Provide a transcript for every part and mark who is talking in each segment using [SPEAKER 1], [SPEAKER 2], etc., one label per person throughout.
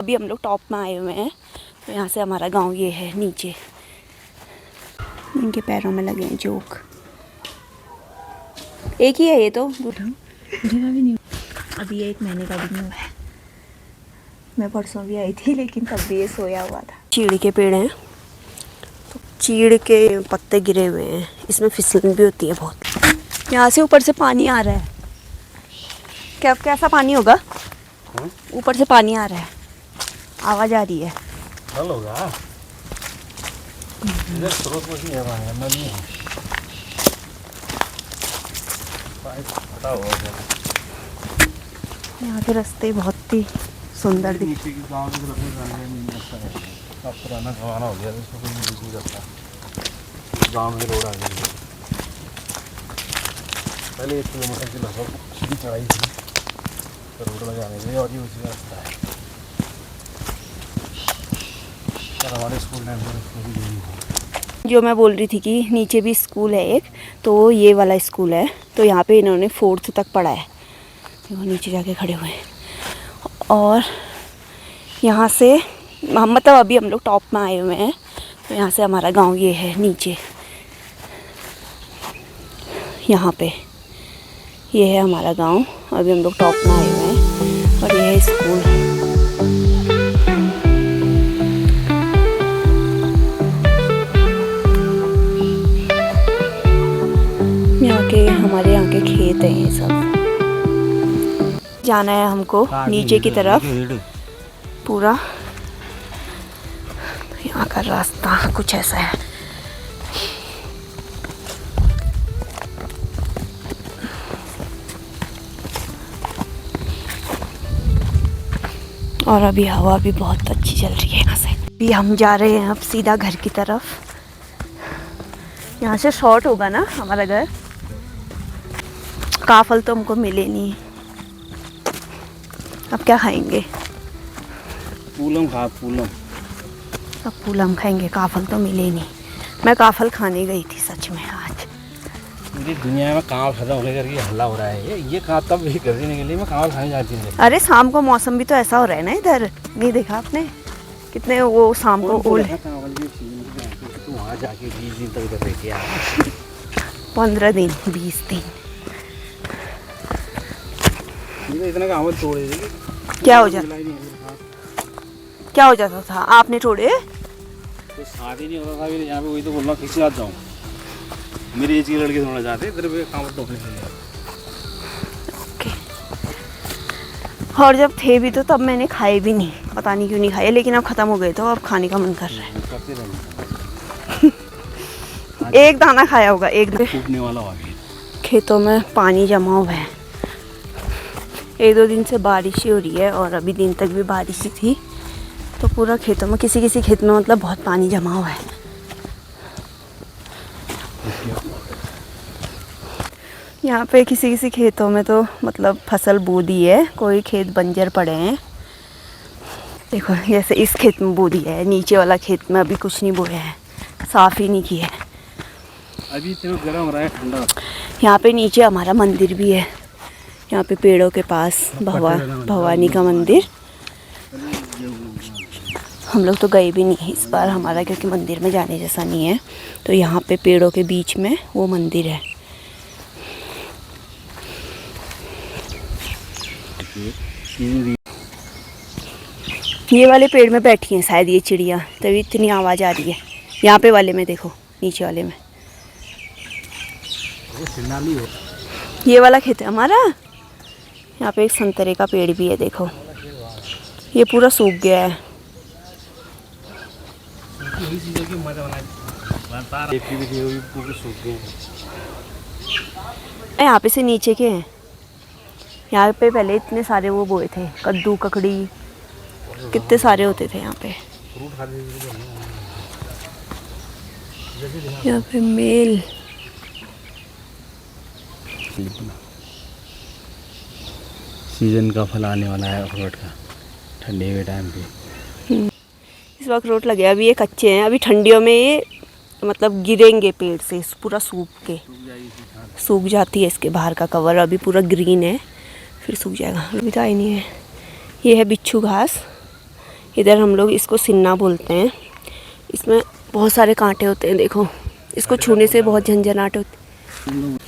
[SPEAKER 1] अभी हम लोग टॉप में आए हुए हैं, तो यहाँ से हमारा गांव ये है नीचे। इनके पैरों में लगे हैं जोक। एक ही है ये तो, मुझे भी नहीं। अभी ये 1 महीने का भी नहीं हुआ है। मैं परसों भी आई थी लेकिन तब भी ये सोया हुआ था। चीड़ के पेड़ हैं, तो चीड़ के पत्ते गिरे हुए हैं, इसमें फिसलन भी होती है बहुत। यहाँ से ऊपर से पानी आ रहा है। क्या कैसा पानी होगा? ऊपर से पानी आ रहा है, आवाज आ रही है।
[SPEAKER 2] होगा इधर स्रोत कुछ नहीं है, पानी नदी है।
[SPEAKER 1] यहाँ के रास्ते बहुत ही सुंदर दिख।
[SPEAKER 2] नीचे की गाँव की तरफ में जाने में नहीं लगता है। अब पुराना जमाना हो गया, इसको कोई यूज नहीं करता। गाँव में रोड आ गई है। पहले 1 किलोमीटर की लगभग सीधी चढ़ाई थी, तो रोड लगाने के लिए, और ये उसी का रास्ता है। हमारे स्कूल टाइम पर स्कूल भी यही है।
[SPEAKER 1] जो मैं बोल रही थी कि नीचे भी स्कूल है एक, तो ये वाला स्कूल है। तो यहाँ पे इन्होंने 4th तक पढ़ा है। वो नीचे जाके खड़े हुए हैं। और यहाँ से मतलब अभी हम लोग टॉप में आए हुए हैं, तो यहाँ से हमारा गांव ये है नीचे। यहाँ पे ये है हमारा गांव। अभी हम लोग टॉप में आए हुए हैं और ये है स्कूल। हमारे यहाँ के खेत हैं ये सब। जाना है हमको नीचे की तरफ पूरा। तो यहाँ का रास्ता कुछ ऐसा है। और अभी हवा भी बहुत अच्छी चल रही है यहाँ से। अभी हम जा रहे हैं अब सीधा घर की तरफ। यहाँ से शॉर्ट होगा ना हमारा घर। काफल तो हमको मिले नहीं, अब क्या खाएंगे?
[SPEAKER 2] पूलम खा पूलम।
[SPEAKER 1] अब पूलम खाएंगे, काफल तो मिले नहीं। मैं काफल खाने गई थी सच में आज।
[SPEAKER 2] पूरी दुनिया में कांवल खत्म होने करके हल्ला हो रहा है। ये कहाँ तब भी करने के लिए मैं कांवल खाने जाती हूँ।
[SPEAKER 1] अरे शाम को मौसम भी तो ऐसा हो रहा है ना इधर, नहीं देखा आपने कितने वो शाम को ओले।
[SPEAKER 2] तो वहाँ जाके 20 दिन तक इधर रहती है।
[SPEAKER 1] 15 दिन 20 दिन
[SPEAKER 2] इतना कांवल तोड़े।
[SPEAKER 1] क्या हो जाता था? आपने तोड़े?
[SPEAKER 2] तो शादी नहीं होता था फिर यहाँ पे। वही तो बोलना किसी रात जाऊँ, मेरे एज के लड़के थोड़ा जाते इधर पे कांवल तोड़ने के लिए।
[SPEAKER 1] और जब थे भी तो तब मैंने खाए भी नहीं, पता नहीं क्यों नहीं खाए। लेकिन अब खत्म हो गए तो अब खाने का मन कर रहा है। एक दाना खाया होगा, एक दाना।
[SPEAKER 2] फूटने वाला हो गया।
[SPEAKER 1] खेतों में पानी जमा हुआ है। 1-2 दिन से बारिश ही हो रही है और अभी दिन तक भी बारिश ही थी। तो पूरा खेतों में किसी किसी खेत में मतलब बहुत पानी जमा हुआ है। यहाँ पे किसी किसी खेतों में तो मतलब फसल बो दी है, कोई खेत बंजर पड़े हैं। देखो जैसे इस खेत में बो दिया है, नीचे वाला खेत में अभी कुछ नहीं बोया है, साफ ही नहीं किया है।
[SPEAKER 2] अभी तो गर्म हो रहा है, ठंडा।
[SPEAKER 1] यहाँ पे नीचे हमारा मंदिर भी है, यहाँ पे पेड़ों के पास भवानी का मंदिर। हम लोग तो गए भी नहीं इस बार हमारा, क्योंकि मंदिर में जाने जैसा नहीं है। तो यहाँ पे पेड़ों के बीच में वो मंदिर है। ये वाले पेड़ में बैठी हैं शायद ये चिड़िया, तभी इतनी आवाज़ आ रही है। यहाँ पे वाले में देखो, नीचे वाले में। ये वाला खेत है हमारा। यहाँ पे एक संतरे का पेड़ भी है, देखो ये पूरा सूख गया है। यहाँ पे से नीचे के हैं। यहाँ पे पहले इतने सारे वो बोए थे, कद्दू ककड़ी कितने सारे होते थे यहाँ पे। यहाँ पे मेल
[SPEAKER 2] सीजन का फल आने वाला है अखरोट का, ठंडी के टाइम पे।
[SPEAKER 1] इस वक्त अखरोट लगे, अभी ये कच्चे हैं। अभी ठंडियों में ये मतलब गिरेंगे पेड़ से, पूरा सूख जाती है इसके बाहर का कवर। अभी पूरा ग्रीन है, फिर सूख जाएगा। अभी तो आई नहीं है। ये है बिच्छू घास, इधर हम लोग इसको सिन्ना बोलते हैं। इसमें बहुत सारे कांटे होते हैं, देखो इसको छूने से बहुत झंझनाहट होती है।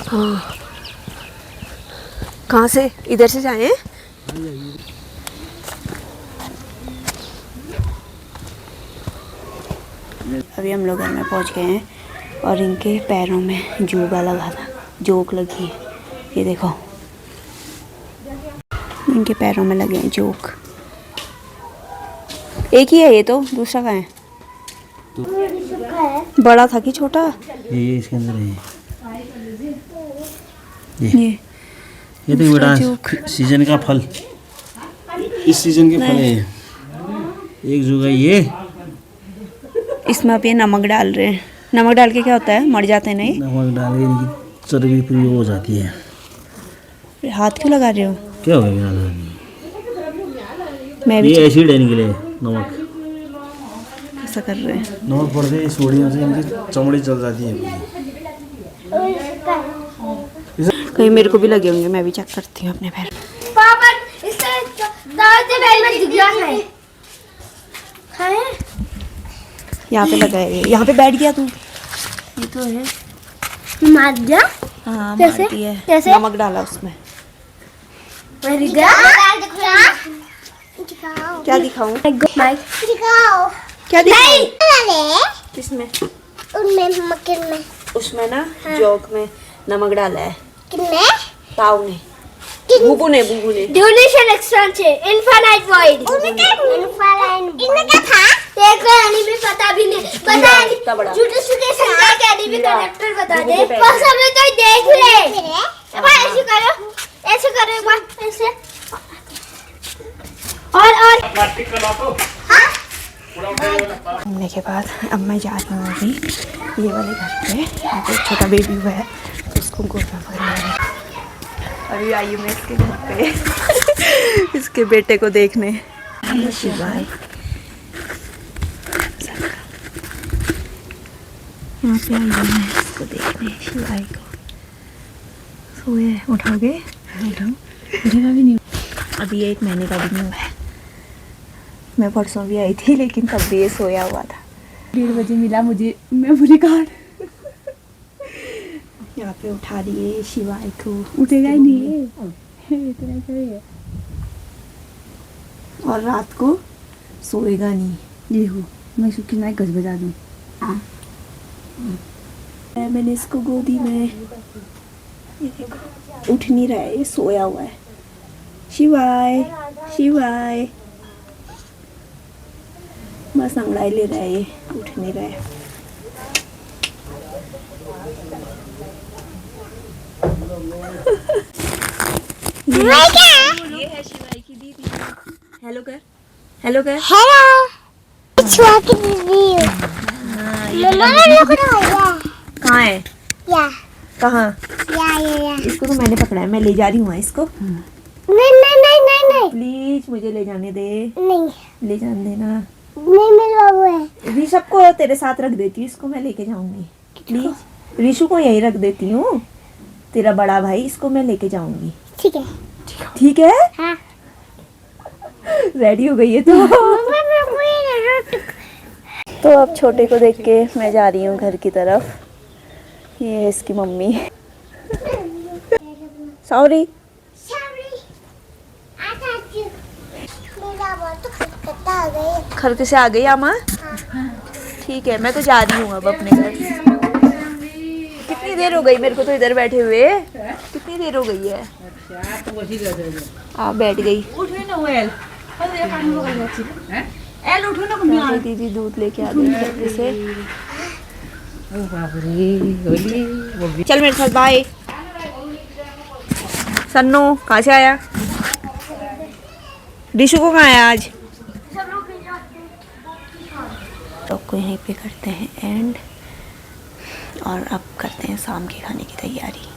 [SPEAKER 1] हाँ, कहाँ से? इधर से जाएं? अभी हम लोग घर में पहुंच गए हैं और इनके पैरों में जोगा लगा था, जोक लगी है, ये देखो इनके पैरों में लगे हैं जोक। एक ही है ये तो, दूसरा कहाँ है? बड़ा था कि छोटा?
[SPEAKER 2] ये इसके अंदर है। ये तो बेटा सीजन का फल, इस सीजन के फल है। एक जुगा ये,
[SPEAKER 1] इसमें अब ये नमक डाल रहे हैं। नमक डाल के क्या होता है? मर जाते हैं नहीं?
[SPEAKER 2] नमक डाल के इनकी चर्बी पूरी हो जाती है।
[SPEAKER 1] हाथ क्यों लगा रहे हो?
[SPEAKER 2] क्या हो गया?
[SPEAKER 1] मैं भी
[SPEAKER 2] ये एसिड है इनके लिए, नमक
[SPEAKER 1] ऐसा कर रहे हैं।
[SPEAKER 2] नमक पड़ते ही सोडियम से इनकी चमड़ी जल जाती है।
[SPEAKER 1] कहीं मेरे को भी लगे होंगे, मैं भी चेक करती हूँ अपने पैर।
[SPEAKER 3] पापा इससे दादी बैल में दिख गया है। खाए?
[SPEAKER 1] यहाँ पे लगा है, यहाँ पे बैठ गया तू।
[SPEAKER 3] ये तो है। मार दिया?
[SPEAKER 1] हाँ
[SPEAKER 3] कैसे?
[SPEAKER 1] मारती है।
[SPEAKER 3] कैसे?
[SPEAKER 1] नमक डाला उसमें।
[SPEAKER 3] मैं दिख गया?
[SPEAKER 1] क्या दिखाऊं?
[SPEAKER 3] दिखाओ।
[SPEAKER 1] क्या दिखाऊं? किसमें?
[SPEAKER 3] उनमें मक्खन में।
[SPEAKER 1] उसमें ना जोक में नमक डाला है।
[SPEAKER 3] कितने?
[SPEAKER 1] ताऊ ने, बुबू ने, बुबू ने।
[SPEAKER 3] ड्यूरेशन एक्सटेंशन है, इनफाइनाइट वॉइड। इनफाइनाइट। इनमें क्या था? देखो एनीमे पता भी नहीं। पता है
[SPEAKER 1] कितना बड़ा?
[SPEAKER 3] जुडिफिकेशन का एनीमे कनेक्टर बता दे। बस हमें तो देख ले। अब ऐसे करो, ऐसे करो एक बार ऐसे। और
[SPEAKER 2] प्लास्टिक का लाओ।
[SPEAKER 1] घूमने के बाद अब मैं जा रही हूँ अभी ये वाले घर पे। यहाँ पे एक छोटा बेबी हुआ है तो उसको गोदा भरना। अभी आई हूँ मैं इसके घर पे इसके बेटे को देखने। शिवाय यहाँ पे आई हूँ मैं इसको देखने, शिवाय को। सोए उठाओगे? उठाओ, उठेगा भी नहीं। अभी ये 1 महीने का भी नहीं हुआ है। मैं परसों भी आई थी लेकिन तब भी ये सोया हुआ था। 1:30 बजे मिला मुझे मेमोरी कार्ड। यहाँ पे उठा दिए शिवाय को।
[SPEAKER 4] उठेगा ही नहीं है। इतना क्या है?
[SPEAKER 1] और रात को सोएगा नहीं।
[SPEAKER 4] देखो मैं इसको ना गज बजा दूँ।
[SPEAKER 1] मैंने इसको गोदी में, ये देखो उठ नहीं रहा है, ये सोया हुआ है। शिवाय, शिवाय बस अंगड़ाई ले रहा है, ये उठ नहीं रहा है। ये है शिवाय की दीदी। हेलो कर, हेलो कर।
[SPEAKER 3] हेलो। छुआ की दीदी। मम्मा ने पकड़ा।
[SPEAKER 1] कहाँ है?
[SPEAKER 3] या
[SPEAKER 1] कहाँ?
[SPEAKER 3] या।
[SPEAKER 1] इसको तो मैंने पकड़ा है, मैं ले जा रही हूँ इसको।
[SPEAKER 3] नहीं नहीं नहीं नहीं नहीं
[SPEAKER 1] प्लीज मुझे ले जाने दे,
[SPEAKER 3] नहीं
[SPEAKER 1] ले जाने देना।
[SPEAKER 3] नहीं मेरे बाबू है।
[SPEAKER 1] ऋषभ को तेरे साथ रख देती हूँ, इसको मैं लेके जाऊंगी। प्लीज ऋषु को यही रख देती हूँ, तेरा बड़ा भाई, इसको मैं लेके जाऊंगी।
[SPEAKER 3] ठीक है।
[SPEAKER 1] ठीक है?
[SPEAKER 3] हाँ।
[SPEAKER 1] रेडी हो गई है तो अब छोटे को देख के मैं जा रही हूँ घर की तरफ। ये है इसकी मम्मी। सॉरी। खरके से आ गई आमा? ठीक है, मैं तो जा रही हूँ अब अपने घर। कितनी देर हो गई मेरे को तो इधर बैठे हुए? कितनी देर हो गई है? बैठ गई। दीदी दूध लेके आ गई खरके से। चल मेरे साथ, बाय। सन्नू कहाँ से आया? ऋषु को कहाँ आया आज? तो को यहीं पे करते हैं एंड, और अब करते हैं शाम के खाने की तैयारी।